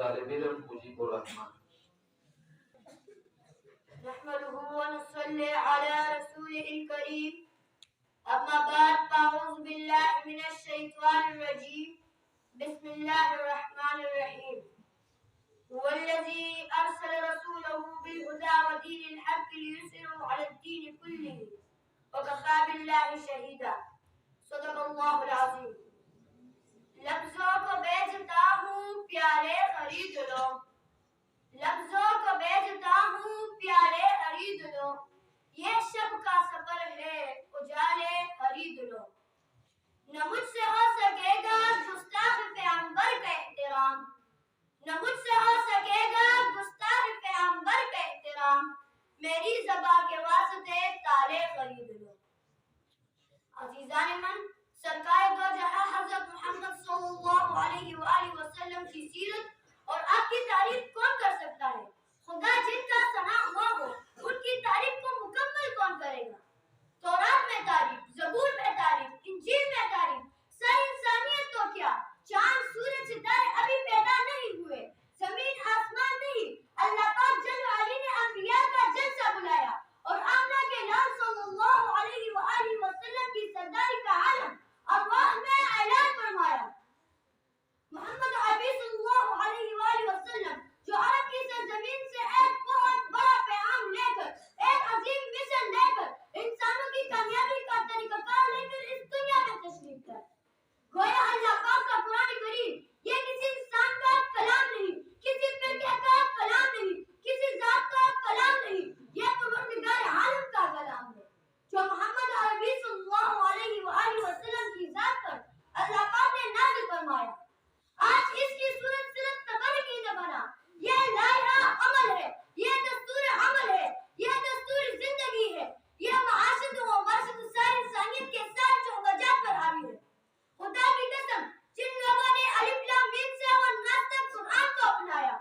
طالب علم مجیب الرحمان. نحمده ونصلي على رسوله الكريم. أما بعد فأعوذ بالله من الشيطان الرجيم. بسم الله الرحمن الرحيم. هو الذي أرسل رسوله بالهدى ودين الحق ليظهره على الدين كله وكفى بالله شهيدا. صدق الله العظيم. لفظوں کو بیچتا ہوں پیارے خرید لو، لفظوں کو بیچتا ہوں پیارے خرید لو، یہ شب کا سفر ہے اجالے خرید لو. نہ مجھ سے ہو سکے گا گستاخ پیغمبر کا احترام، نہ مجھ سے ہو سکے گا گستاخ پیغمبر کا احترام، میری زبان کے واسطے تالے خرید لو. عزیزان من، سرکار دو جہاں حضرت محمد صلی اللہ علیہ وآلہ وسلم کی سیرت اور آپ کی تعریف کون کر سکتا ہے؟ خدا جن کا ثنا ہوا ہو ان کی تعریف کو مکمل کون کرے گا؟ تورات میں تعریف، زبور میں تعریف، انجیل میں تعریف، ساری انسانیت تو کیا چاند سورج ستارے ابھی پیدا نہیں ہوئے، زمین آسمان نہیں، اللہ پاک جل وعلا نے انبیاء کا جلسہ بلایا اور آمنہ کے لال صلی اللہ علیہ وآلہ وسلم کی سرداری کا عالم ارواح میں اعلان فرمایا. محمد عربی صلی اللہ علیہ وآلہ وسلم جو عرب کی سرزمین سے ایک بہت بڑا پیغام لے کر، ایک عظیم مشن لے کر، انسانوں کی کامیابی کا طریقہ کار لے کر اس دنیا میں تشریف لائے. گویا اللہ پاک کا قرآن کریم یہ کسی انسان کا کلام نہیں، کسی فرقے کا کلام نہیں، کسی ذات کا کلام نہیں، یہ پروردگار عالم کا کلام ہے جو محمد عربی صلی اللہ علیہ وآلہ وسلم کی ذات پر اللہ پاک نے نازل فرمایا. آج اس کی صورت صرف تبرکی نہ بنا، یہ لائحہ عمل ہے، یہ دستور عمل ہے، یہ دستور زندگی ہے، یہ معاشرت و معاشرت ساری انسانیت کے ساتھ چوبجات پر حاوی ہے. خدا کی قسم، جن لوگوں نے الف لام میم سے اور ناس تک قرآن کو اپنایا